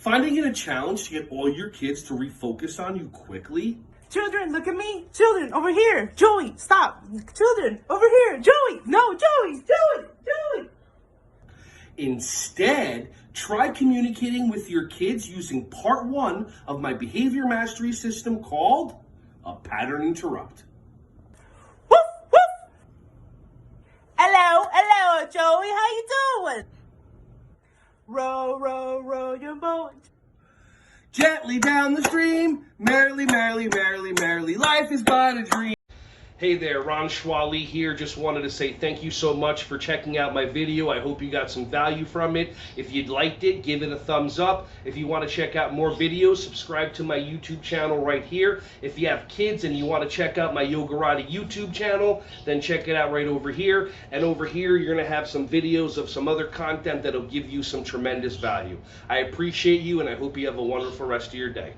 Finding it a challenge to get all your kids to refocus on you quickly? Children, look at me. Children, over here. Joey, stop. Children, over here. Joey. No, Joey. Joey. Instead, try communicating with your kids using part 1 of my behavior mastery system called a pattern interrupt. Woof, woof. Hello, Joey. How you doing? Row your boat. Gently down the stream, merrily, merrily, merrily, merrily, life is but a dream. Hey there, Ron Schwally here. Just wanted to say thank you so much for checking out my video. I hope you got some value from it. If you liked it, give it a thumbs up. If you want to check out more videos, subscribe to my YouTube channel right here. If you have kids and you want to check out my Yogarati YouTube channel, then check it out right over here. And over here, you're going to have some videos of some other content that'll give you some tremendous value. I appreciate you, and I hope you have a wonderful rest of your day.